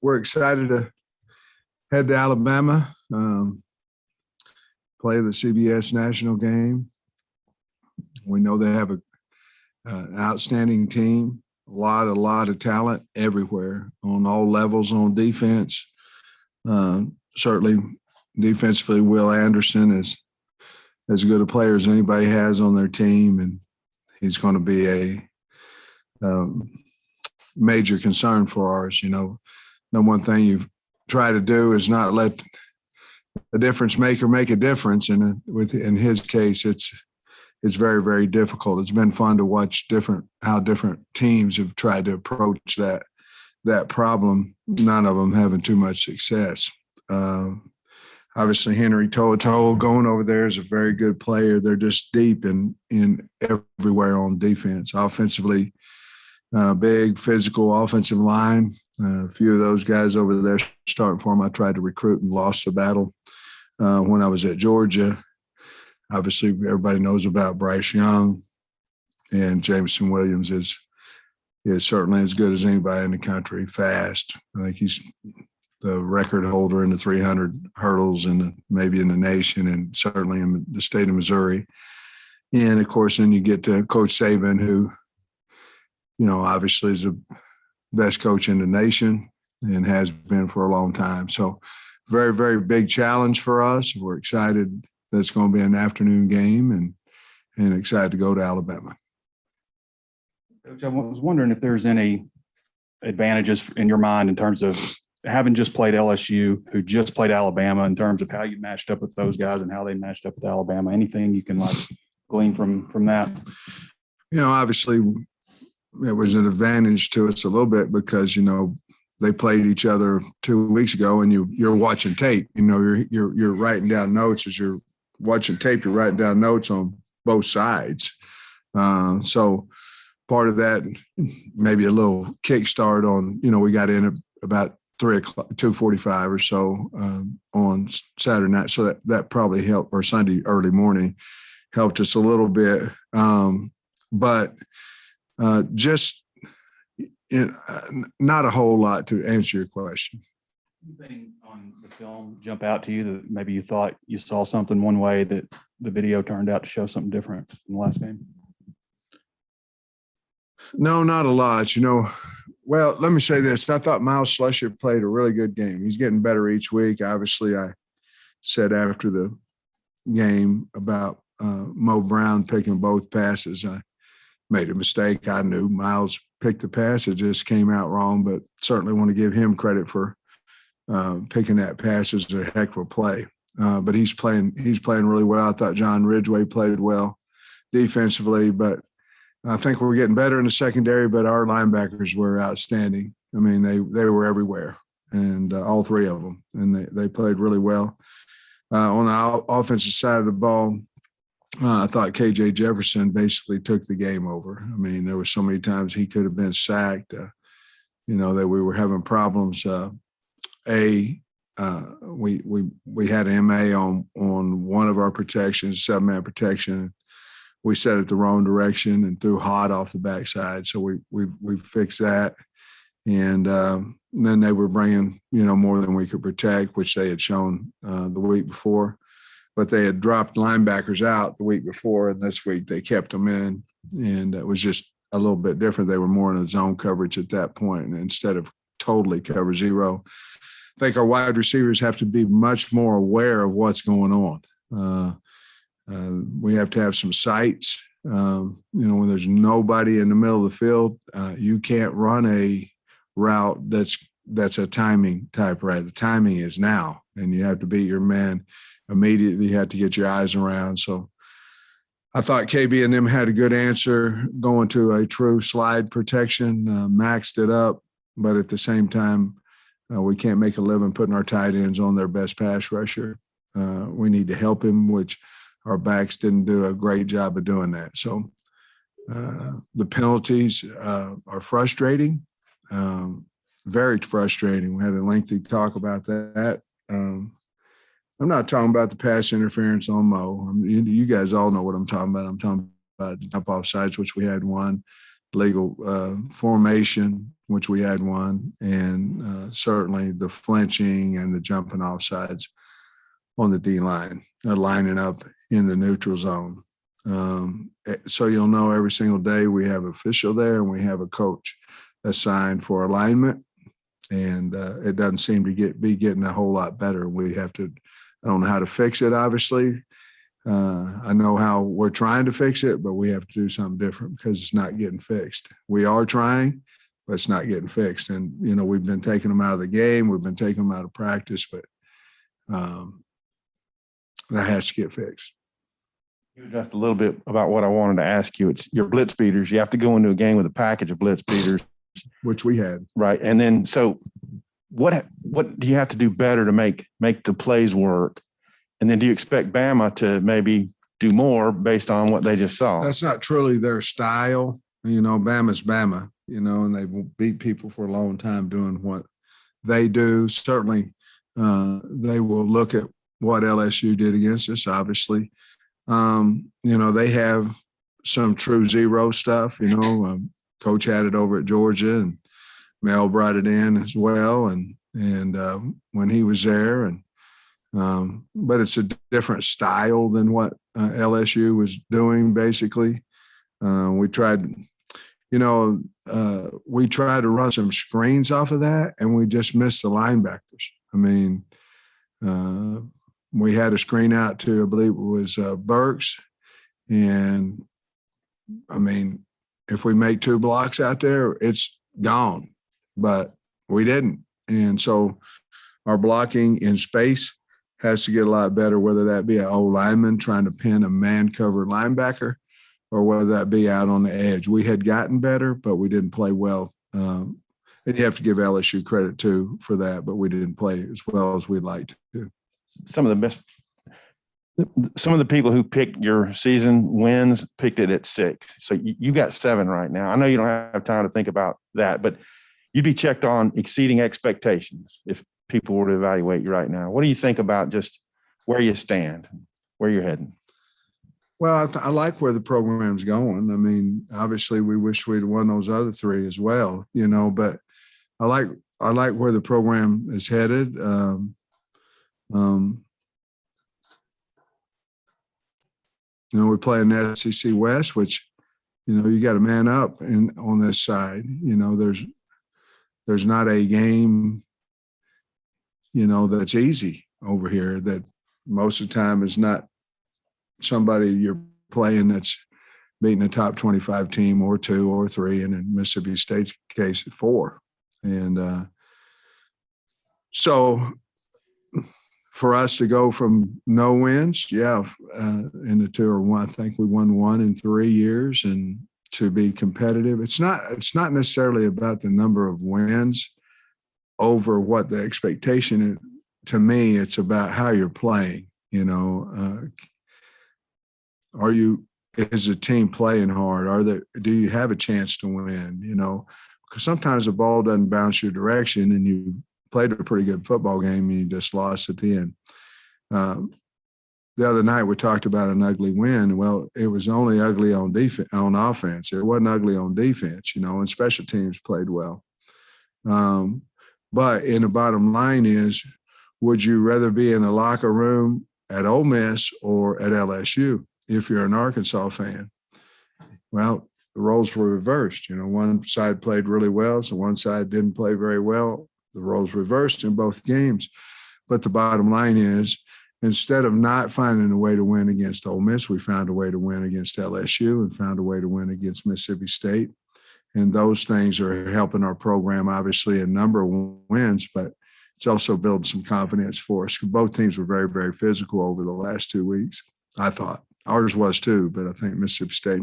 we're excited to head to Alabama, play the CBS national game. We know they have an outstanding team, a lot of talent everywhere on all levels on defense. Certainly defensively, Will Anderson is as good a player as anybody has on their team, and he's going to be a major concern for ours. You know, the one thing you try to do is not let a difference maker make a difference, and in his case, it's very, very difficult. It's been fun to watch how different teams have tried to approach that problem. None of them having too much success. Obviously, Henry To'oTo'o going over there is a very good player. They're just deep in everywhere on defense. Offensively, big, physical offensive line. A few of those guys over there starting for them, I tried to recruit and lost the battle when I was at Georgia. Obviously, everybody knows about Bryce Young, and Jameson Williams is certainly as good as anybody in the country, fast. I think he's the record holder in the 300 hurdles maybe in the nation, and certainly in the state of Missouri. And, of course, then you get to Coach Saban, who, you know, obviously is the best coach in the nation and has been for a long time. So very, very big challenge for us. We're excited that it's going to be an afternoon game and excited to go to Alabama. Coach, I was wondering if there's any advantages in your mind in terms of having just played LSU, who just played Alabama, in terms of how you matched up with those guys and how they matched up with Alabama. Anything you can glean from that? You know, obviously it was an advantage to us a little bit because, you know, they played each other 2 weeks ago, and you're watching tape. You know, you're writing down notes as you're watching tape. You're writing down notes on both sides. So part of that, maybe a little kickstart on. You know, we got in at about 2:45 or so on Saturday night, so that probably helped, or Sunday early morning helped us a little bit. But just not a whole lot to answer your question. Anything on the film jump out to you that maybe you thought you saw something one way that the video turned out to show something different in the last game? No, not a lot. You know, well, let me say this. I thought Miles Slusher played a really good game. He's getting better each week. Obviously, I said after the game about Mo Brown picking both passes. I made a mistake. I knew Miles picked the pass. It just came out wrong, but certainly want to give him credit for picking that pass. It was a heck of a play. But he's playing really well. I thought John Ridgway played well defensively, but I think we're getting better in the secondary, but our linebackers were outstanding. I mean, they were everywhere, and all three of them, and they played really well. On the offensive side of the ball, I thought KJ Jefferson basically took the game over. I mean, there were so many times he could have been sacked, you know, that we were having problems. We had an MA on one of our protections, 7-man protection. We set it the wrong direction and threw hot off the backside. So we fixed that. And then they were bringing, you know, more than we could protect, which they had shown the week before. But they had dropped linebackers out the week before, and this week they kept them in. And it was just a little bit different. They were more in the zone coverage at that point, and instead of totally cover zero. I think our wide receivers have to be much more aware of what's going on. We have to have some sights. You know, when there's nobody in the middle of the field, you can't run a route that's a timing type route. The timing is now, and you have to beat your man immediately. You have to get your eyes around. So I thought KB and them had a good answer going to a true slide protection, maxed it up, but at the same time, we can't make a living putting our tight ends on their best pass rusher. We need to help him, which our backs didn't do a great job of doing that. So the penalties are frustrating, very frustrating. We had a lengthy talk about that. I'm not talking about the pass interference on Mo. You guys all know what I'm talking about. I'm talking about the jump off sides, which we had one. legal formation, which we had one, and certainly the flinching and the jumping off sides on the D line, lining up in the neutral zone. So you'll know every single day we have an official there and we have a coach assigned for alignment, and it doesn't seem to be getting a whole lot better. I don't know how to fix it, obviously. I know how we're trying to fix it, but we have to do something different because it's not getting fixed. We are trying, but it's not getting fixed. And, we've been taking them out of the game. We've been taking them out of practice, but that has to get fixed. You addressed a little bit about what I wanted to ask you. It's your blitz beaters. You have to go into a game with a package of blitz beaters, which we had. Right. And then, so what do you have to do better to make the plays work? And then do you expect Bama to maybe do more based on what they just saw? That's not truly their style. Bama's Bama, and they've beat people for a long time doing what they do. Certainly, they will look at what LSU did against us, obviously. They have some true zero stuff, Coach had it over at Georgia, and Mel brought it in as well. And when he was there, but it's a different style than what LSU was doing. Basically, we tried to run some screens off of that, and we just missed the linebackers. I mean, we had a screen out to, I believe it was Burks, and I mean, if we make 2 blocks out there, it's gone. But we didn't, and so our blocking in space has to get a lot better, whether that be an old lineman trying to pin a man-covered linebacker or whether that be out on the edge. We had gotten better, but we didn't play well. And you have to give LSU credit, too, for that, but we didn't play as well as we'd like to. Some of the people who picked your season wins picked it at 6. So you got 7 right now. I know you don't have time to think about that, but you'd be checked on exceeding expectations if people were to evaluate you right now. What do you think about just where you stand, where you're heading? Well, I like where the program's going. I mean, obviously we wish we'd won those other 3 as well, but I like where the program is headed. We play in the SEC West, which, you got to man up on this side. There's not a game, that's easy over here, that most of the time is not somebody you're playing that's beating a top 25 team or 2 or 3, and in Mississippi State's case, 4. And so for us to go from no wins, into 2 or 1, I think we won 1 in 3 years, and to be competitive, it's not necessarily about the number of wins over what the expectation is. To me, it's about how you're playing. Is the team playing hard? Do you have a chance to win? Because sometimes the ball doesn't bounce your direction, and you played a pretty good football game and you just lost at the end. The other night we talked about an ugly win. Well, it was only ugly on offense. It wasn't ugly on defense, and special teams played well. But in the bottom line is, would you rather be in a locker room at Ole Miss or at LSU if you're an Arkansas fan? Well, the roles were reversed. One side played really well, so one side didn't play very well. The roles reversed in both games. But the bottom line is, instead of not finding a way to win against Ole Miss, we found a way to win against LSU and found a way to win against Mississippi State. And those things are helping our program, obviously, a number of wins, but it's also building some confidence for us. Both teams were very, very physical over the last 2 weeks, I thought. Ours was too, but I think Mississippi State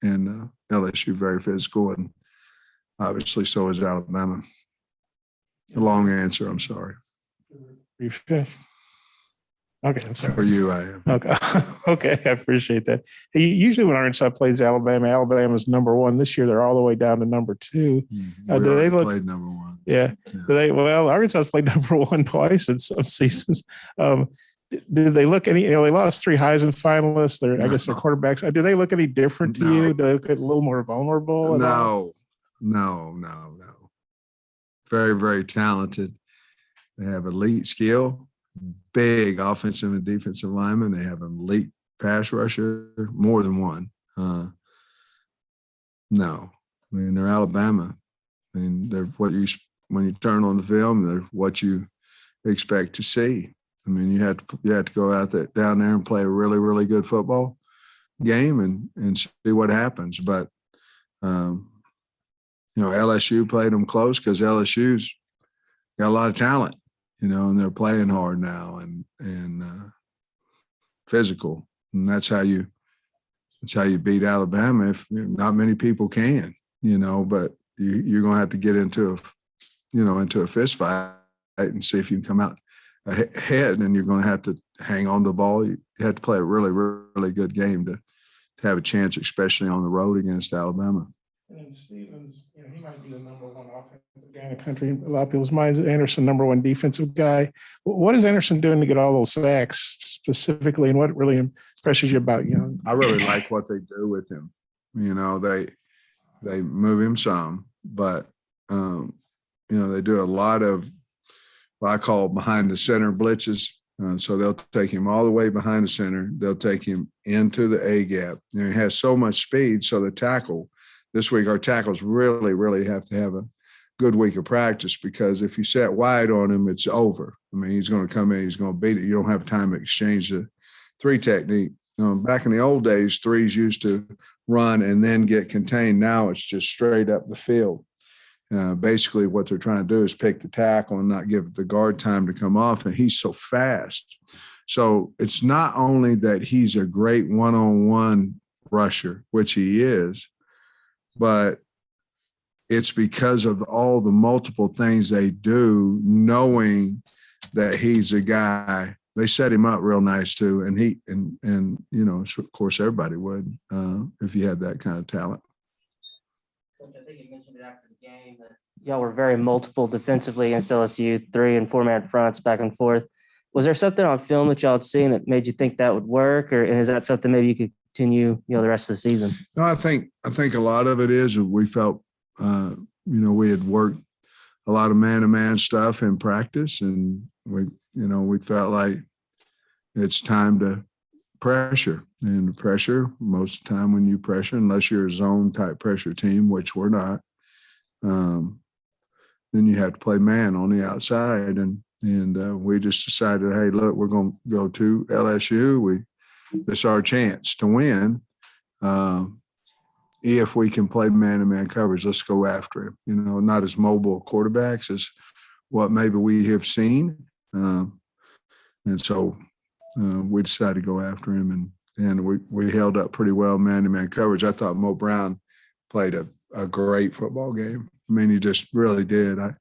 and LSU very physical, and obviously so is Alabama. A long answer, I'm sorry. You finished? Okay, I'm sorry. For you, I am. Okay, okay, I appreciate that. Usually when Arkansas plays Alabama, Alabama's number 1. This year they're all the way down to number 2. We Do they look? played number 1. Yeah. Yeah. Well, Arkansas's played number 1 twice in some seasons. did they look any? They lost 3 Heisman finalists. I guess they're quarterbacks. Do they look any different to you? Do they look a little more vulnerable? No. Very, very talented. They have elite skill, big offensive and defensive linemen. They have an elite pass rusher, more than one. No, I mean, they're Alabama. I mean, they're when you turn on the film, they're what you expect to see. I mean, you have to go out down there and play a really, really good football game and see what happens. But LSU played them close because LSU's got a lot of talent, and they're playing hard now and physical, and that's how you beat Alabama. If not many people can, but you're going to have to get into a fist fight and see if you can come out ahead, and you're going to have to hang on to the ball. You have to play a really, really good game to have a chance, especially on the road against Alabama. And then Stevens, he might be the number 1 offensive guy in the country. In a lot of people's minds, Anderson, number 1 defensive guy. What is Anderson doing to get all those sacks specifically, and what really impresses you about Young? I really like what they do with him. They move him some, but they do a lot of what I call behind the center blitzes. So they'll take him all the way behind the center. They'll take him into the A gap. He has so much speed, so the tackle. This week, our tackles really, really have to have a good week of practice, because if you set wide on him, it's over. I mean, he's going to come in, he's going to beat it. You don't have time to exchange the 3 technique. Back in the old days, 3s used to run and then get contained. Now it's just straight up the field. Basically, what they're trying to do is pick the tackle and not give the guard time to come off, and he's so fast. So it's not only that he's a great one-on-one rusher, which he is, but it's because of all the multiple things they do, knowing that he's a guy. They set him up real nice too, and of course everybody would if you had that kind of talent. I think you mentioned it after the game that y'all were very multiple defensively against LSU, 3 and 4-man fronts back and forth. Was there something on film that y'all had seen that made you think that would work, or is that something maybe you could continue, the rest of the season? No, I think a lot of it is we felt, we had worked a lot of man-to-man stuff in practice, and we felt like it's time to pressure. And pressure, most of the time when you pressure, unless you're a zone type pressure team, which we're not, then you have to play man on the outside. And we just decided, hey, look, we're going to go to LSU. This is our chance to win. If we can play man-to-man coverage, let's go after him. Not as mobile quarterbacks as what maybe we have seen. And so we decided to go after him, and we held up pretty well man-to-man coverage. I thought Mo Brown played a great football game. I mean, he just really did. I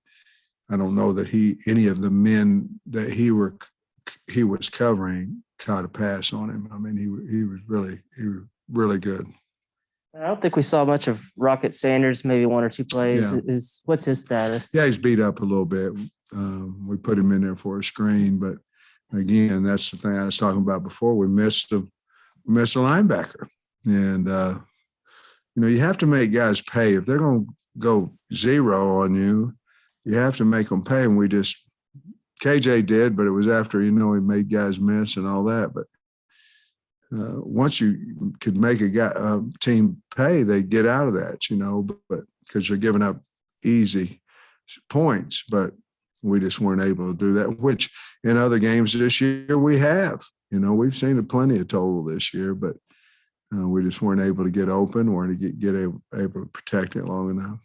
don't know that any of the men that he was covering caught a pass on him. I mean, he was really good. I don't think we saw much of Rocket Sanders, maybe 1 or 2 plays. Yeah. What's his status? Yeah, he's beat up a little bit. We put him in there for a screen, but again, that's the thing I was talking about before. We missed a linebacker, and you have to make guys pay. If they're going to go 0 on you, you have to make them pay. And KJ did, but it was after he made guys miss and all that. But once you could make a team pay, they get out of that, but because you're giving up easy points. But we just weren't able to do that, which in other games this year we have. We've seen plenty of total this year, but we just weren't able to get open or to get able to protect it long enough.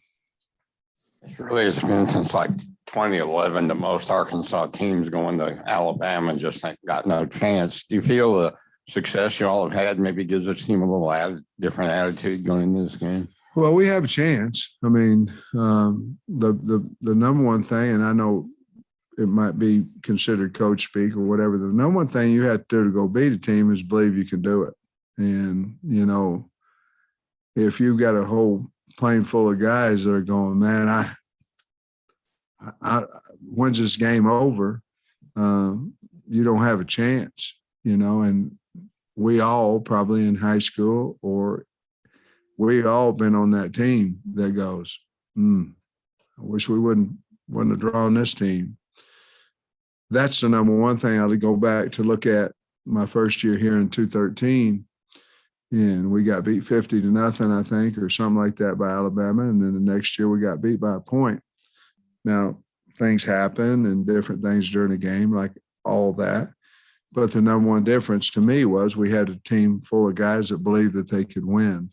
It really has been since like 2011 the most Arkansas teams going to Alabama and just got no chance. Do you feel the success you all have had maybe gives this team a little different attitude going into this game? Well, we have a chance. I mean, the number one thing, and I know it might be considered coach speak or whatever, the number one thing you have to do to go beat a team is believe you can do it. And, if you've got a whole plane full of guys that are going, man, I when's this game over? you don't have a chance, and we all probably in high school or we all been on that team that goes, I wish we wouldn't have drawn this team. That's the number one thing. I'll go back to look at my first year here in 2013, and we got beat 50-0, I think, or something like that by Alabama. And then the next year we got beat by a point. Now, things happen and different things during the game, like all that. But the number one difference to me was we had a team full of guys that believed that they could win.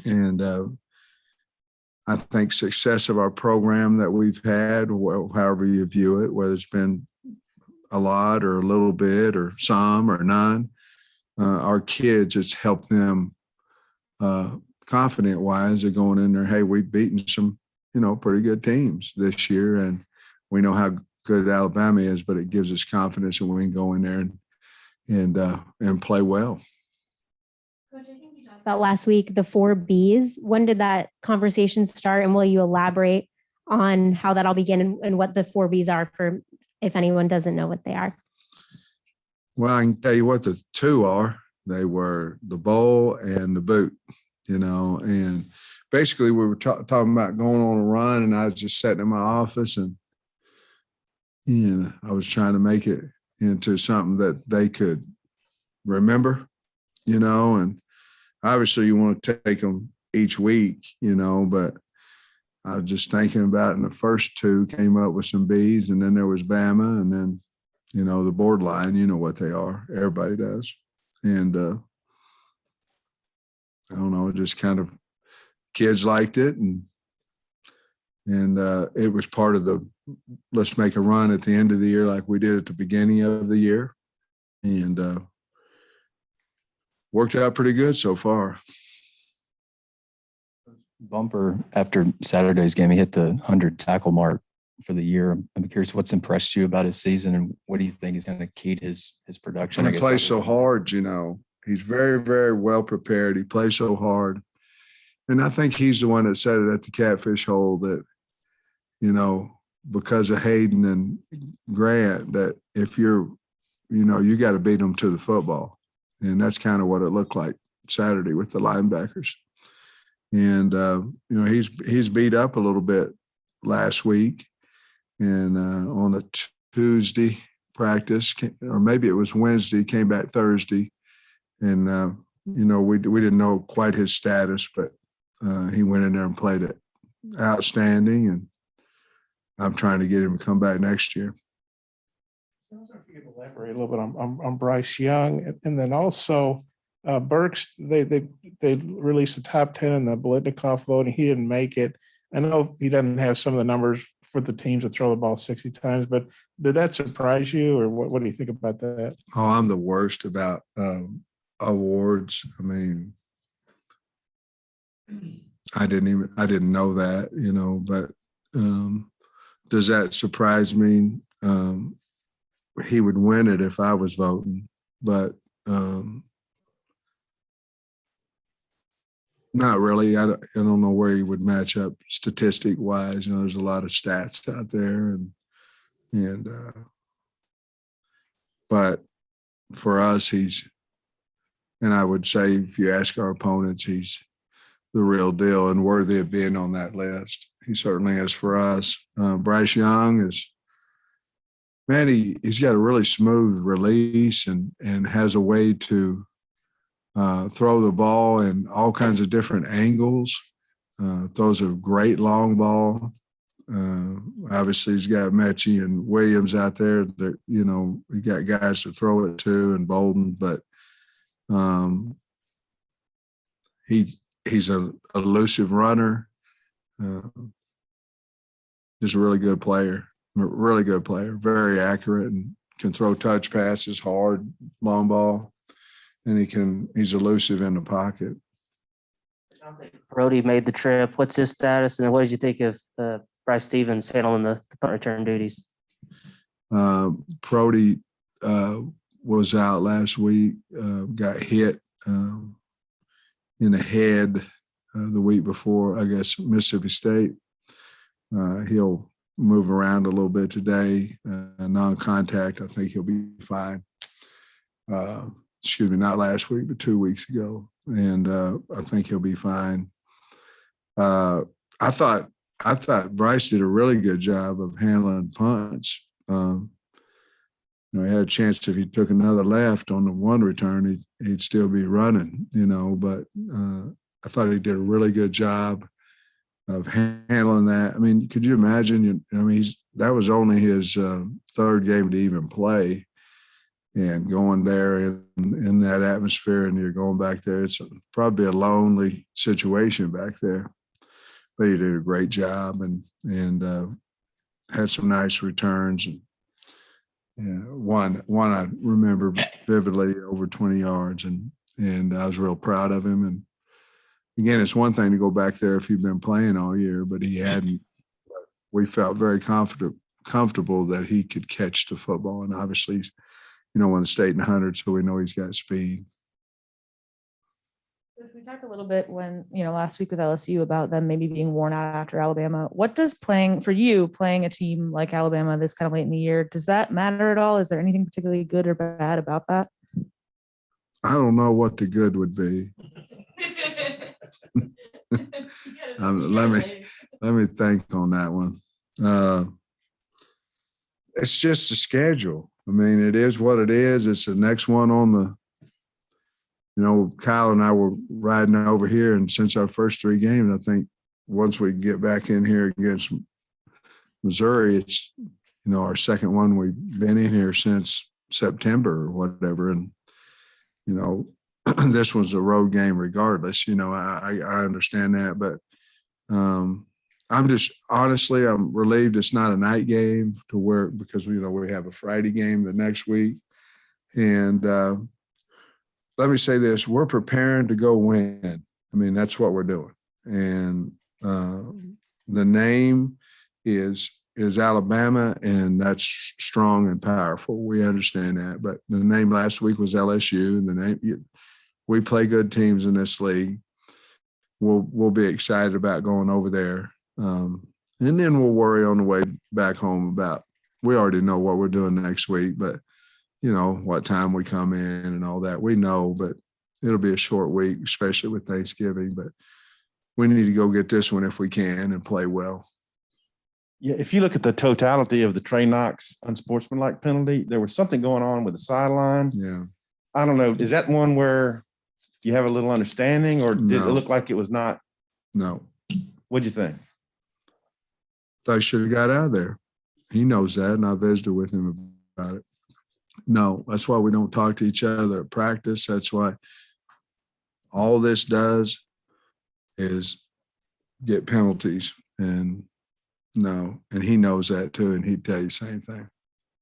And I think success of our program that we've had, however you view it, whether it's been a lot or a little bit or some or none, our kids, it's helped them confident-wise. They're going in there, hey, we've beaten some, pretty good teams this year, and we know how good Alabama is, but it gives us confidence that we can go in there and play well. Coach, I think you talked about last week, the 4 Bs. When did that conversation start, and will you elaborate on how that all began and what the 4 Bs are for if anyone doesn't know what they are? Well, I can tell you what the 2 are. They were the bowl and the boot, and basically we were talking about going on a run, and I was just sitting in my office and, I was trying to make it into something that they could remember, and obviously you want to take them each week, but I was just thinking about it, and the first 2 came up with some Bs, and then there was Bama, and then, the board line, what they are. Everybody does. And I don't know, just kind of kids liked it, and it was part of the let's make a run at the end of the year like we did at the beginning of the year, and worked out pretty good so far. Bumper after Saturday's game, he hit the 100 tackle mark for the year. I'm curious what's impressed you about his season, and what do you think is going to key to his production? And he plays so hard, He's very, very well prepared. He plays so hard. And I think he's the one that said it at the Catfish Hole that, because of Hayden and Grant, that if you're, you got to beat them to the football. And that's kind of what it looked like Saturday with the linebackers. And, he's beat up a little bit last week. And on a Tuesday practice, or maybe it was Wednesday, came back Thursday. And, we didn't know quite his status, but he went in there and played it outstanding. And I'm trying to get him to come back next year. Sounds like you could elaborate a little bit on Bryce Young, and then also Burks. They released the top 10 in the Bolitnikoff vote, and he didn't make it. I know he doesn't have some of the numbers for the teams that throw the ball 60 times, but did that surprise you, or what do you think about that? Oh, I'm the worst about awards. I mean, I didn't know that, but does that surprise me? He would win it if I was voting, but not really. I don't know where he would match up statistic wise. There's a lot of stats out there, and but for us, and I would say if you ask our opponents, he's the real deal and worthy of being on that list. He certainly is for us. Bryce Young he's got a really smooth release and has a way to throw the ball in all kinds of different angles. Throws a great long ball. Obviously, he's got Mechie and Williams out there that, he got guys to throw it to, and Bolden, but he's an elusive runner. Just a really good player, very accurate, and can throw touch passes, hard, long ball, and he's elusive in the pocket. Brody made the trip. What's his status? And what did you think of Bryce Stevens handling the punt return duties? Brody was out last week, got hit in the head the week before, I guess, Mississippi State. He'll move around a little bit today. non-contact. I think he'll be fine. Not last week, but 2 weeks ago. And I think he'll be fine. I thought Bryce did a really good job of handling punts. He had a chance if he took another left on the one return, he'd still be running, but I thought he did a really good job of handling that. I mean, could you imagine, that was only his third game to even play, and going there in that atmosphere, and you're going back there, it's probably a lonely situation back there. But he did a great job and had some nice returns. And one I remember vividly, over 20 yards, and I was real proud of him. And again, it's one thing to go back there if you've been playing all year, but he hadn't. We felt very comfortable that he could catch the football, and obviously, won the state in 100, so we know he's got speed. We talked a little bit last week with LSU about them maybe being worn out after Alabama. What does playing a team like Alabama this kind of late in the year, does that matter at all? Is there anything particularly good or bad about that? I don't know what the good would be. Let me think on that one. It's just a schedule. I mean, it is what it is. It's the next one on the. Kyle and I were riding over here, and since our first 3 games, I think once we get back in here against Missouri, it's, our second one. We've been in here since September or whatever. And, this was a road game regardless. I understand that. But I'm relieved it's not a night game because, we have a Friday game the next week. And, let me say this, we're preparing to go win. I mean, that's what we're doing. And the name is Alabama, and that's strong and powerful. We understand that. But the name last week was LSU, and we play good teams in this league. We'll be excited about going over there. And then we'll worry on the way back home about, we already know what we're doing next week, but what time we come in and all that. We know, but it'll be a short week, especially with Thanksgiving. But we need to go get this one if we can and play well. Yeah, if you look at the totality of the Trey Knox unsportsmanlike penalty, there was something going on with the sideline. Yeah. I don't know. Is that one where you have a little understanding, or did it look like it was not? No. What'd you think? Thought he should have got out of there. He knows that, and I visited with him about it. No, that's why we don't talk to each other at practice. That's why all this does is get penalties. And he knows that too, and he'd tell you the same thing.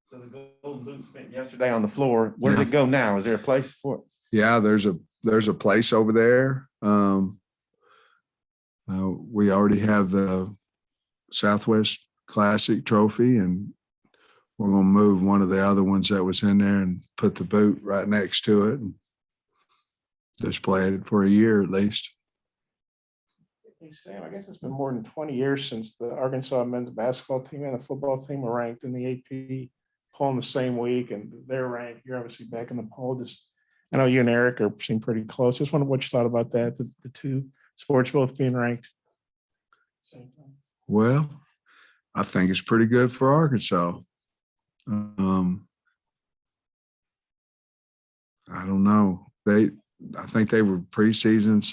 So the gold boot spent yesterday on the floor. Where does it go now? Is there a place for it? Yeah, there's a place over there. We already have the Southwest Classic trophy, and we're going to move one of the other ones that was in there and put the boot right next to it and display it for a year at least. Hey, Sam, I guess it's been more than 20 years since the Arkansas men's basketball team and the football team were ranked in the AP poll in the same week, and they're ranked. You're obviously back in the poll. I know you and Eric seem pretty close. Just wonder what you thought about that, the 2 sports both being ranked. Same time. Well, I think it's pretty good for Arkansas. I don't know. I think they were preseason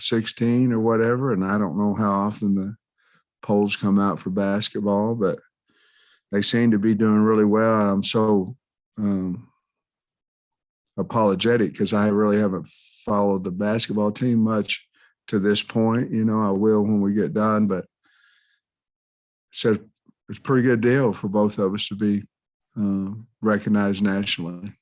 16 or whatever, and I don't know how often the polls come out for basketball, but they seem to be doing really well. I'm so apologetic because I really haven't followed the basketball team much to this point. I will when we get done, but it's a pretty good deal for both of us to be recognized nationally.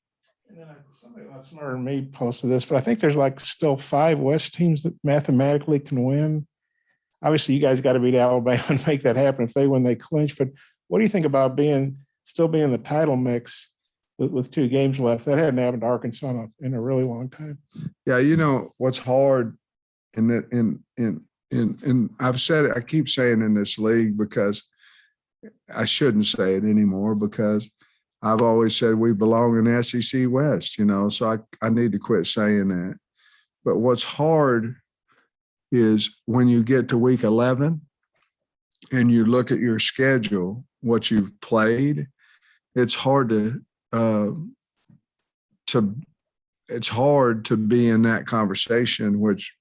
And then somebody not smarter than me posted this, but I think there's still 5 West teams that mathematically can win. Obviously, you guys got to beat Alabama and make that happen. If they win, they clinch. But what do you think about still being in the title mix with 2 games left? That hadn't happened to Arkansas in a really long time. Yeah, what's hard, and I've said it. I keep saying in this league because I shouldn't say it anymore because I've always said we belong in the SEC West, so I need to quit saying that. But what's hard is when you get to week 11 and you look at your schedule, what you've played, it's hard it's hard to be in that conversation, which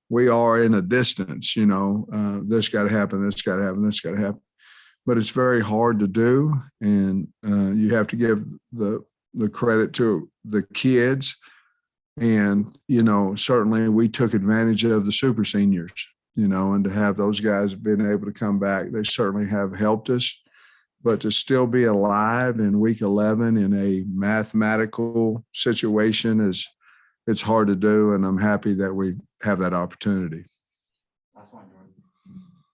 we are in a distance, this got to happen, this got to happen, this got to happen. But it's very hard to do. And you have to give the credit to the kids. And, certainly we took advantage of the super seniors, and to have those guys been able to come back, they certainly have helped us. But to still be alive in week 11 in a mathematical situation it's hard to do. And I'm happy that we have that opportunity.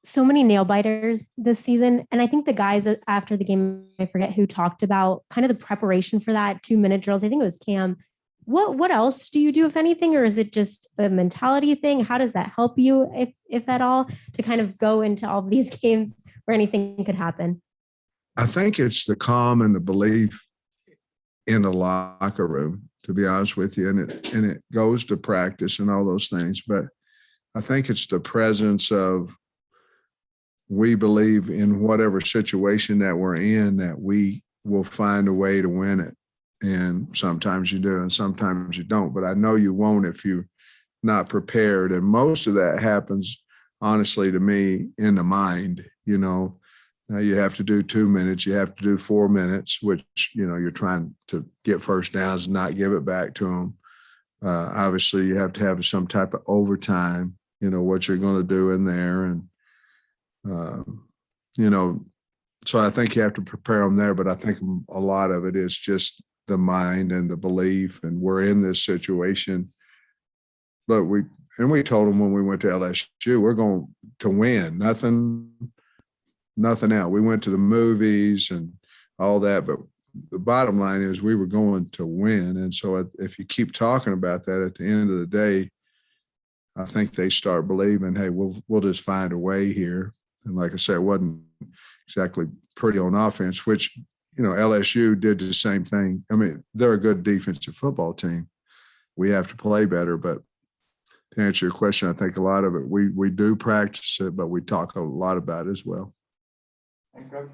So many nail biters this season. And I think the guys after the game, I forget who talked about kind of the preparation for that 2-minute drills. I think it was Cam. What else do you do, if anything, or is it just a mentality thing? How does that help you, if at all, to kind of go into all of these games where anything could happen? I think it's the calm and the belief in the locker room, to be honest with you. And it goes to practice and all those things. But I think it's the presence of, we believe in whatever situation that we're in, that we will find a way to win it. And sometimes you do and sometimes you don't. But I know you won't if you're not prepared. And most of that happens, honestly, to me, in the mind. Now you have to do 2 minutes, you have to do 4 minutes, which, you're trying to get first downs and not give it back to them. Obviously, you have to have some type of overtime, what you're going to do in there. And, so I think you have to prepare them there. But I think a lot of it is just the mind and the belief. And we're in this situation. But we told them when we went to LSU, we're going to win. Nothing else. We went to the movies and all that, but the bottom line is we were going to win. And so if you keep talking about that, at the end of the day, I think they start believing, hey, we'll just find a way here. And like I said, it wasn't exactly pretty on offense, which, LSU did the same thing. I mean, they're a good defensive football team. We have to play better, but to answer your question, I think a lot of it, we do practice it, but we talk a lot about it as well. Thanks, Coach.